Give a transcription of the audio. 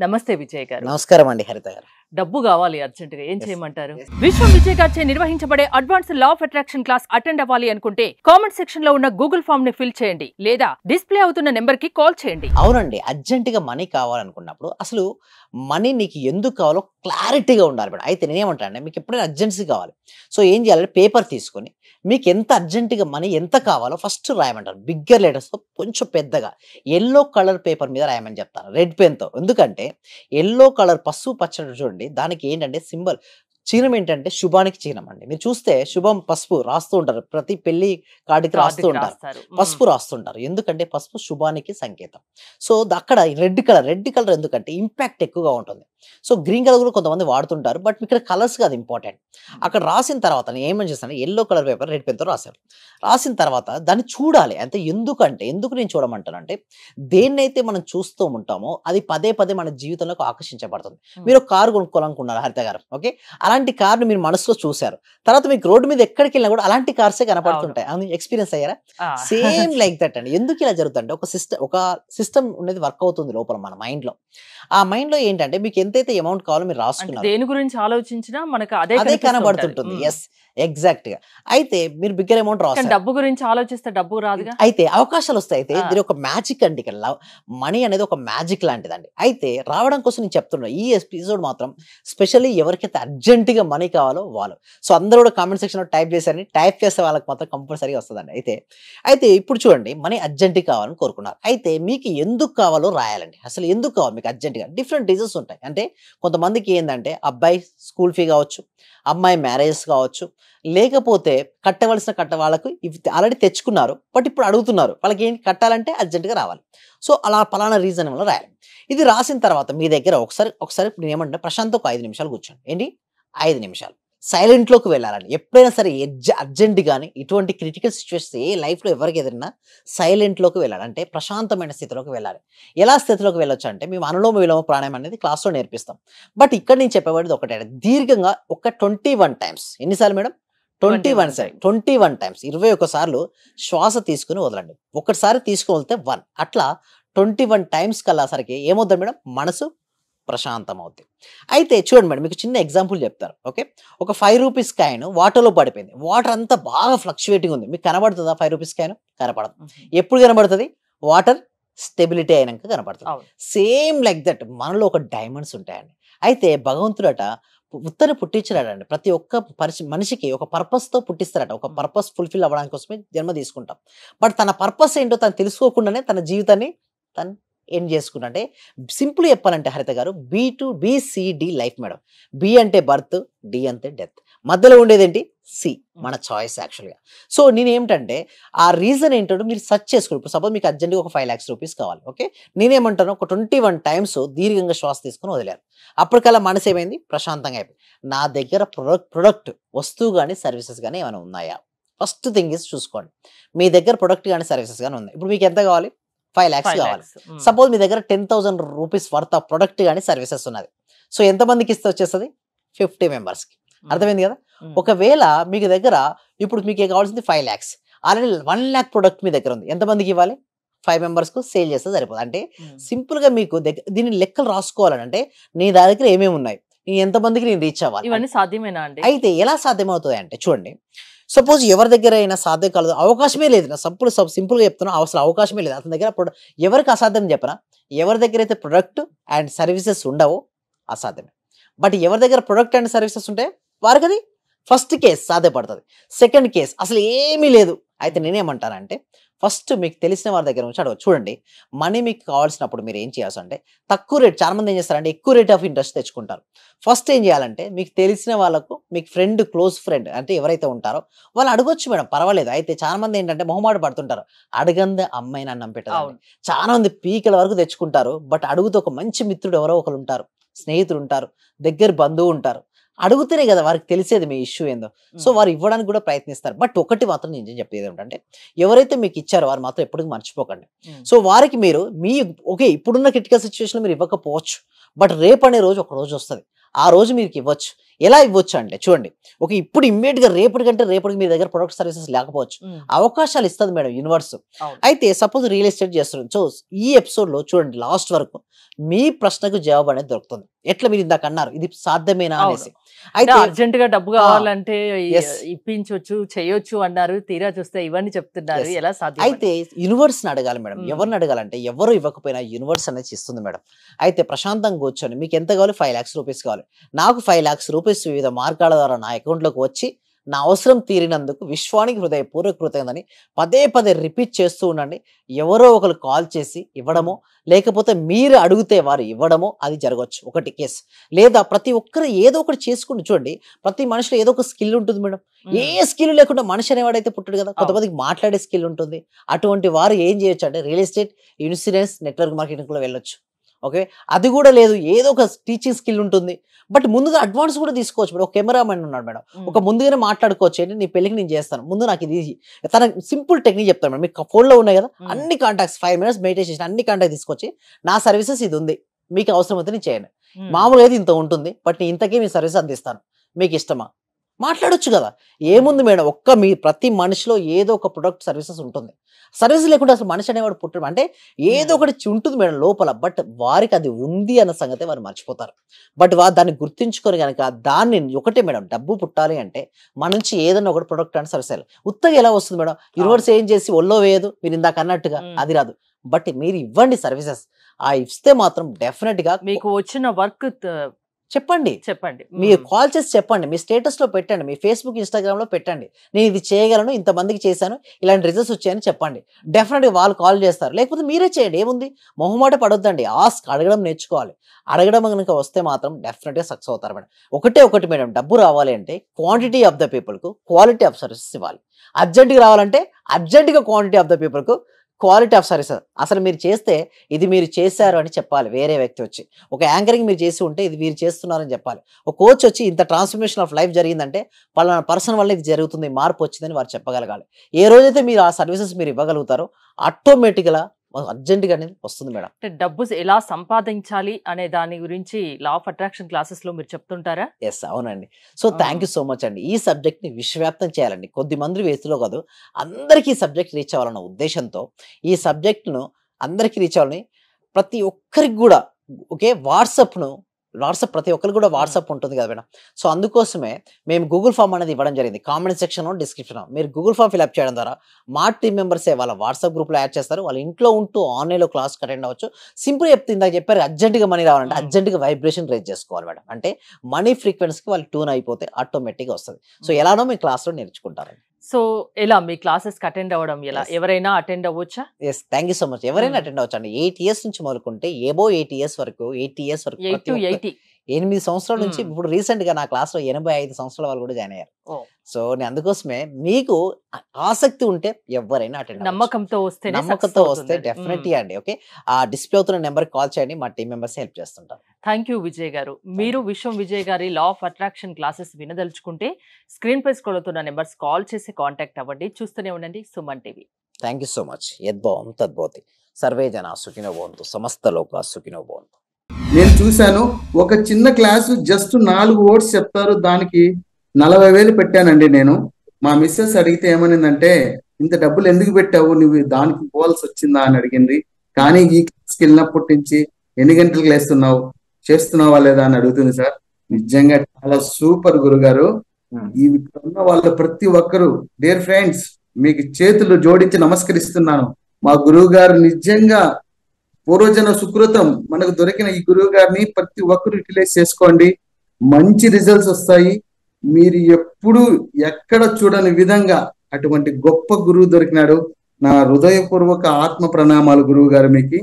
నమస్తే విజయ్ గారు. నమస్కారం అండి హరిత గారు. డబ్బు కావాలి అర్జెంట్ గా ఏం చేయమంటారు? Yes. విశ్వం విజయ్ గారిచే నిర్వహించబడే advance law of attraction class attend అవ్వాలి అనుకుంటే కామెంట్ సెక్షన్ లో ఉన్న గూగుల్ ఫామ్ ని ఫిల్ చేయండి లేదా డిస్ప్లే అవుతున్న నెంబర్ కి కాల్ చేయండి. అవునండి, అర్జెంట్ గా మనీ కావాలనుకున్నప్పుడు అసలు మనీ నీకు ఎందుకు కావాలో క్లారిటీగా ఉండాలి మేడం. అయితే నేనేమంటానంటే మీకు ఎప్పుడైనా అర్జెన్సీ కావాలి, సో ఏం చేయాలంటే పేపర్ తీసుకొని మీకు ఎంత అర్జెంటుగా మనీ ఎంత కావాలో ఫస్ట్ రాయమంటారు. బిగ్గర్ లెటర్స్తో కొంచెం పెద్దగా ఎల్లో కలర్ పేపర్ మీద రాయమని చెప్తాను, రెడ్ పెన్తో. ఎందుకంటే ఎల్లో కలర్ పసుపు పచ్చడి చూడండి, దానికి ఏంటంటే సింబల్ చిహ్నం ఏంటంటే శుభానికి చిహ్నం అండి. మీరు చూస్తే శుభం పసుపు రాస్తూ ఉంటారు, ప్రతి పెళ్లి కార్డుకి రాస్తూ ఉంటారు, పసుపు రాస్తుంటారు. ఎందుకంటే పసుపు శుభానికి సంకేతం. సో అక్కడ రెడ్ కలర్ ఎందుకంటే ఇంపాక్ట్ ఎక్కువగా ఉంటుంది. సో గ్రీన్ కలర్ కూడా కొంతమంది వాడుతుంటారు, బట్ ఇక్కడ కలర్స్ కాదు ఇంపార్టెంట్. అక్కడ రాసిన తర్వాత నేను ఏమని చేస్తాను, ఎల్లో కలర్ పేపర్ రెడ్ పెన్తో రాశారు. రాసిన తర్వాత దాన్ని చూడాలి. అంటే ఎందుకు నేను చూడమంటానంటే దేన్నైతే మనం చూస్తూ ఉంటామో అది పదే పదే మన జీవితంలోకి ఆకర్షించబడుతుంది. మీరు ఒక కారు కొనుక్కోవాలనుకున్నారు హరిత గారు, ఓకే, అలాంటి కార్ను మీరు మనసులో చూశారు, తర్వాత మీకు రోడ్డు మీద ఎక్కడికి వెళ్ళినా కూడా అలాంటి కార్సే కనపడుతుంటాయి. అది ఎక్స్పీరియన్స్ అయ్యారా? సేమ్ లైక్ దట్ అండి. ఎందుకు ఇలా జరుగుతుందంటే ఒక సిస్టమ్ అనేది వర్క్ అవుతుంది లోపల మన మైండ్ లో. ఆ మైండ్ లో ఏంటంటే మీకు ఎంతైతే అమౌంట్ కావాలో మీరు రాసుకున్నారు, దేని గురించి ఆలోచించినా మనకు అదే కనబడుతుంటుంది. ఎస్, ఎగ్జాక్ట్ గా. అయితే మీరు బిగ్గర్ అమౌంట్ రాస్తారు, డబ్బు గురించి ఆలోచిస్తే డబ్బు రాదుగా. అయితే అవకాశాలు వస్తాయి. అయితే దీని ఒక మ్యాజిక్ అండి. ఇక్కడ మనీ అనేది ఒక మ్యాజిక్ లాంటిదండి. అయితే రావడం కోసం నేను చెప్తున్నా, ఈ ఎపిసోడ్ మాత్రం స్పెషల్లీ ఎవరికైతే అర్జెంట్ గా మనీ కావాలో వాళ్ళు. సో అందరూ కూడా కామెంట్ సెక్షన్ లో టైప్ చేశారని, టైప్ చేసే వాళ్ళకి మాత్రం కంపల్సరీగా వస్తుందండి. అయితే ఇప్పుడు చూడండి, మనీ అర్జెంట్ కావాలని కోరుకున్నారు. అయితే మీకు ఎందుకు కావాలో రాయాలండి. అసలు ఎందుకు కావాలి మీకు అర్జెంట్ గా? డిఫరెంట్ రీజన్స్ ఉంటాయి. అంటే కొంతమందికి ఏంటంటే అబ్బాయి స్కూల్ ఫీ కావచ్చు, అమ్మాయి మ్యారేజెస్ కావచ్చు, లేకపోతే కట్టవలసిన వాళ్ళకు ఇవి ఆల్రెడీ తెచ్చుకున్నారు, బట్ ఇప్పుడు అడుగుతున్నారు, వాళ్ళకి ఏంటి కట్టాలంటే అర్జెంటుగా రావాలి. సో అలా పలానా రీజన్ వల్ల రాయాలి. ఇది రాసిన తర్వాత మీ దగ్గర ఒకసారి నేను ఏమంటే ప్రశాంత్ ఒక 5 నిమిషాలు కూర్చోండి. ఏంటి 5 నిమిషాలు సైలెంట్లోకి వెళ్ళాలండి. ఎప్పుడైనా సరే అర్జెంట్ కానీ ఇటువంటి క్రిటికల్ సిచ్యువేషన్స్ ఏ లైఫ్లో ఎవరికి ఎదురైనా సైలెంట్లోకి వెళ్ళాలి. అంటే ప్రశాంతమైన స్థితిలోకి వెళ్ళాలి. ఎలా స్థితిలోకి వెళ్ళొచ్చు అంటే మేము అనులోమ విలోమ ప్రాణాయామం అనేది క్లాస్లో నేర్పిస్తాం. బట్ ఇక్కడ నేను చెప్పబడేది ఒకటే, దీర్ఘంగా ఒక 21 టైమ్స్. ఎన్నిసార్లు మేడం? 21 టైమ్స్, 21 సార్లు శ్వాస తీసుకుని వదలండి. ఒకసారి తీసుకుని వదిలితే 1, అట్లా 21 టైమ్స్ కల్లాసరికి ఏమవుతుంది మేడం? మనసు ప్రశాంతం అవుతుంది. అయితే చూడండి మేడం, మీకు చిన్న ఎగ్జాంపుల్ చెప్తారు. ఓకే, ఒక 5 రూపీస్ కాయిన్ వాటర్లో పడిపోయింది. వాటర్ అంతా బాగా ఫ్లక్చువేటింగ్ ఉంది. మీకు కనబడుతుందా 5 రూపీస్ కాయిన్? కనపడదు. ఎప్పుడు కనబడుతుంది? వాటర్ స్టెబిలిటీ అయినాక కనపడుతుంది. సేమ్ లైక్ దట్ మనలో ఒక డైమండ్స్ ఉంటాయండి. అయితే భగవంతుడట ఉత్తని పుట్టించాడండి. ప్రతి ఒక్క మనిషికి ఒక పర్పస్తో పుట్టిస్తారట. ఒక పర్పస్ ఫుల్ఫిల్ అవ్వడానికి కోసమే జన్మ తీసుకుంటాం. బట్ తన పర్పస్ ఏంటో తను తెలుసుకోకుండానే తన జీవితాన్ని తను ఎండ్ చేసుకుంటా. అంటే సింపుల్ చెప్పాలంటే హరిత గారు, BCD లైఫ్ మేడం. బి అంటే బర్త్, డి అంటే డెత్, మధ్యలో ఉండేది ఏంటి? సి, మన చాయిస్ యాక్చువల్గా. సో నేనేమిటంటే ఆ రీజన్ ఏంటో మీరు సెర్చ్ చేసుకోండి. ఇప్పుడు సపోజ్ మీకు అర్జెంట్గా ఒక 5 lakhs రూపీస్ కావాలి. ఓకే, నేనేమంటాను, ఒక 21 టైమ్స్ దీర్ఘంగా శ్వాస తీసుకుని వదిలేరు. అప్పటికల్లా మనసు ఏమైంది? ప్రశాంతంగా అయిపోయింది. నా దగ్గర ప్రొడక్ట్ వస్తువు కానీ సర్వీసెస్ కానీ ఏమైనా ఉన్నాయా? ఫస్ట్ థింగ్ ఇస్ చూసుకోండి. మీ దగ్గర ప్రొడక్ట్ కానీ సర్వీసెస్ కానీ ఉన్నాయి. ఇప్పుడు మీకు ఎంత కావాలి? 5 lakhs కావాలి. సపోజ్ మీ దగ్గర 10,000 రూపీస్ వర్త్ ఆఫ్ ప్రొడక్ట్ కానీ సర్వీసెస్ ఉన్నది. సో ఎంతమందికి ఇస్తే వచ్చేస్తుంది? 50 మెంబర్స్కి. అర్థమైంది కదా? ఒకవేళ మీకు దగ్గర ఇప్పుడు మీకు కావాల్సింది 5 lakhs, ఆల్రెడీ 1 lakh ప్రొడక్ట్ మీ దగ్గర ఉంది. ఎంతమందికి ఇవ్వాలి? 5 మెంబర్స్కు సేల్ చేస్తే సరిపోతుంది. అంటే సింపుల్గా మీకు దీని లెక్కలు రాసుకోవాలని, అంటే నీ దగ్గర ఏమేమి ఉన్నాయి, నేను ఎంతమందికి నేను రీచ్ అవ్వాలి, ఇవన్నీ సాధ్యమేనా అండి? అయితే ఎలా సాధ్యమవుతుంది అంటే చూడండి, సపోజ్ ఎవరి దగ్గర అయినా సాధ్యం కలదు, అవకాశమే లేదు. నా సింపుల్గా చెప్తున్నా, అసలు అవకాశమే లేదు అతని దగ్గర. ఎవరికి అసాధ్యం చెప్పనా? ఎవరి దగ్గర అయితే ప్రొడక్ట్ అండ్ సర్వీసెస్ ఉండవో అసాధ్యమే. బట్ ఎవరి దగ్గర ప్రొడక్ట్ అండ్ సర్వీసెస్ ఉంటే వారికి అది ఫస్ట్ కేస్ సాధ్యపడుతుంది. సెకండ్ కేస్ అసలు ఏమీ లేదు. అయితే నేనేమంటానంటే ఫస్ట్ మీకు తెలిసిన వారి దగ్గర నుంచి అడగచ్చు. చూడండి, మనీ మీకు కావాల్సినప్పుడు మీరు ఏం చేయాల్సి అంటే తక్కువ రేట్, చాలా మంది ఏం చేస్తారంటే ఎక్కువ రేట్ ఆఫ్ ఇంట్రెస్ట్ తెచ్చుకుంటారు. ఫస్ట్ ఏం చేయాలంటే మీకు తెలిసిన వాళ్ళకు, మీకు క్లోజ్ ఫ్రెండ్ అంటే ఎవరైతే ఉంటారో వాళ్ళు అడగొచ్చు మేడం, పర్వాలేదు. అయితే చాలా మంది ఏంటంటే మొహమాట పడుతుంటారు. అడగందే అమ్మాయిని అన్నం పెట్టదు. చాలా మంది పీకల వరకు తెచ్చుకుంటారు, బట్ అడుగుతూ ఒక మంచి మిత్రుడు ఎవరో ఒకరు ఉంటారు, స్నేహితులు ఉంటారు, దగ్గర బంధువు ఉంటారు. అడుగుతూనే కదా వారికి తెలిసేది మీ ఇష్యూ ఏందో. సో వారు ఇవ్వడానికి కూడా ప్రయత్నిస్తారు. బట్ ఒకటి మాత్రం నేను చెప్పేది ఏంటంటే ఎవరైతే మీకు ఇచ్చారో వారు మాత్రం ఎప్పటికీ మర్చిపోకండి. సో వారికి మీరు ఓకే, ఇప్పుడున్న క్రిటికల్ సిచ్యువేషన్లో మీరు ఇవ్వకపోవచ్చు, బట్ రేపు అనే రోజు ఒక రోజు వస్తుంది. ఆ రోజు మీకు ఇవ్వచ్చు. ఎలా ఇవ్వచ్చు అంటే చూడండి, ఇప్పుడు ఇమ్మీడియట్ గా రేపటికి మీ దగ్గర ప్రొడక్ట్ సర్వీసెస్ లేకపోవచ్చు, అవకాశాలు ఇస్తుంది మేడం యూనివర్స్. అయితే సపోజ్ రియల్ ఎస్టేట్ చేస్తున్నాం, సో ఈ ఎపిసోడ్ లో చూడండి లాస్ట్ వరకు మీ ప్రశ్నకు జవాబు అనేది దొరుకుతుంది. ఎట్లా మీరు ఇందాక అన్నారు ఇది సాధ్యమేనా అనేసి. అయితే అర్జెంట్ గా డబ్బు కావాలంటే ఇప్పించవచ్చు చేయొచ్చు అన్నారు, తీరా చూస్తే ఇవన్నీ చెప్తున్నారు, ఎలా సాధ్యం? అయితే యూనివర్స్ ని అడగాలి మేడం. ఎవరిని అడగాలంటే ఎవరు ఇవ్వకపోయినా యూనివర్స్ అనేది ఇస్తుంది మేడం. అయితే ప్రశాంతంగా కూర్చొని మీకు ఎంత కావాలి, 5 lakhs రూపీస్ కావాలి, నాకు 5 lakhs రూపీస్ వివిధ మార్గాల ద్వారా నా అకౌంట్ లోకి వచ్చి నా అవసరం తీరినందుకు విశ్వానికి హృదయపూర్వక కృతజ్ఞతని పదే రిపీట్ చేస్తూ ఉండండి. ఎవరో ఒకరు కాల్ చేసి ఇవ్వడమో లేకపోతే మీరు అడిగితే వారు ఇవ్వడమో అది జరగవచ్చు, ఒకటి కేసు. లేదా ప్రతి ఒక్కరు ఏదో ఒకటి చేసుకుంటూ చూడండి, ప్రతి మనిషిలో ఏదో ఒక స్కిల్ ఉంటుంది మేడం. ఏ స్కిల్ లేకుండా మనిషి అనేవాడైతే పుట్టాడు కదా, కొంతమందికి మాట్లాడే స్కిల్ ఉంటుంది. అటువంటి వారు ఏం చేయొచ్చు అంటే real estate, insurance, network marketing కూడా వెళ్ళొచ్చు. ఓకే, అది కూడా లేదు ఏదో ఒక టీచింగ్ స్కిల్ ఉంటుంది, బట్ ముందుగా అడ్వాన్స్ కూడా తీసుకోవచ్చు మేడం. ఒక కెమెరామెన్ ఉన్నాడు మేడం, ఒక ముందుగానే మాట్లాడుకోవచ్చు, ఏంటి నీ పెళ్ళికి నేను చేస్తాను, ముందు నాకు ఇది తన సింపుల్ టెక్నిక్ చెప్తాను మేడం. మీకు ఫోన్లో ఉన్నాయి కదా అన్ని కాంటాక్ట్స్, 5 minutes మెడిటేషన్ అన్ని కాంటాక్ట్ తీసుకొచ్చి నా సర్వీసెస్ ఇది ఉంది, మీకు అవసరం అయితే నేను చేయండి, మామూలుగా అయితే ఇంత ఉంటుంది బట్ ఇంతకీ మీ సర్వీస్ అందిస్తాను, మీకు ఇష్టమా, మాట్లాడొచ్చు కదా. ఏముంది మేడం, ప్రతి మనిషిలో ఏదో ఒక ప్రొడక్ట్ సర్వీసెస్ ఉంటుంది. సర్వీస్ లేకుండా అసలు మనిషి అనేవాడు పుట్టడం అంటే ఏదో ఒకటి ఉంటుంది మేడం లోపల, బట్ వారికి అది ఉంది అన్న సంగతి వారు మర్చిపోతారు. బట్ వారు దాన్ని గుర్తించుకొని కనుక దాన్ని ఒకటే మేడం, డబ్బు పుట్టాలి అంటే మన నుంచి ఏదైనా ఒకటి ప్రొడక్ట్ అంటే సర్వీస్ ఉత్తగా ఎలా వస్తుంది మేడం? యూనివర్స్ ఏం చేసి ఒళ్ళో వేయదు, మీరు ఇందాక అన్నట్టుగా అది రాదు. బట్ మీరు ఇవ్వండి సర్వీసెస్, ఇస్తే మాత్రం డెఫినెట్ గా మీకు వచ్చిన వర్క్ చెప్పండి. మీరు కాల్ చేసి చెప్పండి, మీ స్టేటస్ లో పెట్టండి, మీ ఫేస్బుక్ ఇన్స్టాగ్రామ్ లో పెట్టండి, నేను ఇది చేయగలను, ఇంతమందికి చేశాను, ఇలాంటి రిజల్ట్స్ వచ్చాయని చెప్పండి. డెఫినెట్ గా వాళ్ళు కాల్ చేస్తారు. లేకపోతే మీరే చేయండి, ఏముంది, మొహమాట పడొద్దండి, అడగడం నేర్చుకోవాలి. అడగడం కనుక వస్తే మాత్రం డెఫినెట్ గా సక్సెస్ అవుతారు మేడం. ఒకటి మేడం, డబ్బు రావాలి అంటే క్వాంటిటీ ఆఫ్ ద పీపుల్ కు క్వాలిటీ ఆఫ్ సర్వీసెస్ ఇవ్వాలి. అర్జెంట్గా రావాలంటే అర్జెంట్గా క్వాంటిటీ ఆఫ్ ద పీపుల్ కు క్వాలిటీ ఆఫ్ సర్వీసెస్. అసలు మీరు చేస్తే ఇది మీరు చేశారు అని చెప్పాలి. వేరే వ్యక్తి వచ్చి ఒక యాంకరింగ్ మీరు చేసి ఉంటే ఇది మీరు చేస్తున్నారని చెప్పాలి. ఒక కోచ్ వచ్చి ఇంత ట్రాన్స్ఫర్మేషన్ ఆఫ్ లైఫ్ జరిగిందంటే పలానా పర్సన్ వల్ల ఇది జరుగుతుంది, మార్పు వచ్చిందని వారు చెప్పగలగాలి. ఏ రోజైతే మీరు ఆ సర్వీసెస్ మీరు ఇవ్వగలుగుతారో ఆటోమేటిక్గా అర్జెంట్గా అనేది వస్తుంది మేడం. అంటే డబ్బు ఎలా సంపాదించాలి అనే దాని గురించి లా ఆఫ్ అట్రాక్షన్ క్లాసెస్ లో మీరు చెప్తుంటారా? ఎస్, అవునండి. So thank you so much అండి. ఈ సబ్జెక్ట్ ని విశ్వవ్యాప్తం చేయాలండి, కొద్ది మంది వేసులో కాదు, అందరికీ ఈ సబ్జెక్ట్ రీచ్ అవ్వాలన్న ఉద్దేశంతో ఈ సబ్జెక్ట్ ను అందరికీ రీచ్ అవ్వాలని ప్రతి ఒక్కరికి కూడా ఓకే వాట్సాప్ ప్రతి ఒక్కరికి కూడా వాట్సాప్ ఉంటుంది కదా మేడం. సో అందుకోసమే మేము గూగుల్ ఫామ్ అనేది ఇవ్వడం జరిగింది. కామెంట్ సెక్షన్ డిస్క్రిప్షన్ మీరు గూగుల్ ఫామ్ ఫిల్అప్ చేయడం ద్వారా మా టీమ్ మెంబర్సే వాళ్ళ వాట్సాప్ గ్రూప్లో యాడ్ చేస్తారు. వాళ్ళ ఇంట్లో ఉంటూ ఆన్లైన్లో క్లాస్ అటెండ్ అవ్వచ్చు. సింపుల్ చెప్తే ఇందాక చెప్పారు అర్జెంట్గా మనీ రావాలంటే అర్జెంట్గా వైబ్రేషన్ రేజ్ చేసుకోవాలి మేడం. అంటే మనీ ఫ్రీక్వెన్సీకి వాళ్ళు ట్యూన్ అయిపోతే ఆటోమేటిక్గా వస్తుంది. సో ఎలానో మీ క్లాస్లో నేర్చుకుంటారండి. సో ఎలా మీ క్లాసెస్ అటెండ్ అవ్వడం ఎలా? ఎవరైనా అటెండ్ అవ్వచ్చా? Yes, thank you so much. ఎవరైనా అటెండ్ అవ్వచ్చు అండి. 8 years నుంచి మొదలుకుంటే ఏబో 8 years వరకు 8 సంవత్సరాల నుంచి ఇప్పుడు రీసెంట్ గా నా క్లాస్ లో 85 సంవత్సరాల వాళ్ళు కూడా జాయిన్ అయ్యారు. సో నేను అందుకోసమే మీకు ఆసక్తి ఉంటే ఎవరైనా అటెండ్ నమ్మకంతో వస్తే డెఫినెట్లీ అండి. ఓకే, ఆ డిస్ప్లే అవుతున్న నెంబర్ కాల్ చేయండి, మా టీం మెంబర్స్ హెల్ప్ చేస్తుంటారు. Thank you Vijay garu. మీరు విశ్వం విజయ్ గారి లా ఆఫ్ అట్రాక్షన్ క్లాసెస్ వినదలుచుకుంటే స్క్రీన్ పై స్క్రోల్ అవుతున్న నెంబర్స్ కాల్ చేసి కాంటాక్ట్ అవ్వండి. చూస్తూనే ఉండండి Suman TV. Thank you so much. యద్భవం తద్భవతి, సర్వే జనా సుఖినో భవంతు, సమస్త లోకా సుఖినో భవంతు. నేను చూశాను, ఒక చిన్న క్లాసు జస్ట్ 4 words చెప్తారు, దానికి 40,000 పెట్టానండి నేను. మా మిస్సెస్ అడిగితే ఏమనిందంటే, ఇంత డబ్బులు ఎందుకు పెట్టావు, నువ్వు దానికి పోవాల్సి వచ్చిందా అని అడిగింది. కానీ ఈ క్లాస్కి వెళ్ళినప్పటి నుంచి ఎన్ని గంటలకు లేస్తున్నావు, చేస్తున్నావా లేదా అని అడుగుతుంది సార్. నిజంగా చాలా సూపర్ గురుగారు. ఈ ఉన్న వాళ్ళ ప్రతి ఒక్కరు, డియర్ ఫ్రెండ్స్, మీకు చేతులు జోడించి నమస్కరిస్తున్నాను. మా గురువు గారు నిజంగా పూర్వజన సుకృతం. మనకు దొరికిన ఈ గురువు గారిని ప్రతి ఒక్కరు యూటిలైజ్ చేసుకోండి, మంచి రిజల్ట్స్ వస్తాయి. మీరు ఎప్పుడు ఎక్కడ చూడని విధంగా అటువంటి గొప్ప గురువు దొరికినాడు. నా హృదయపూర్వక ఆత్మ ప్రణామాలు గురువు గారు మీకు.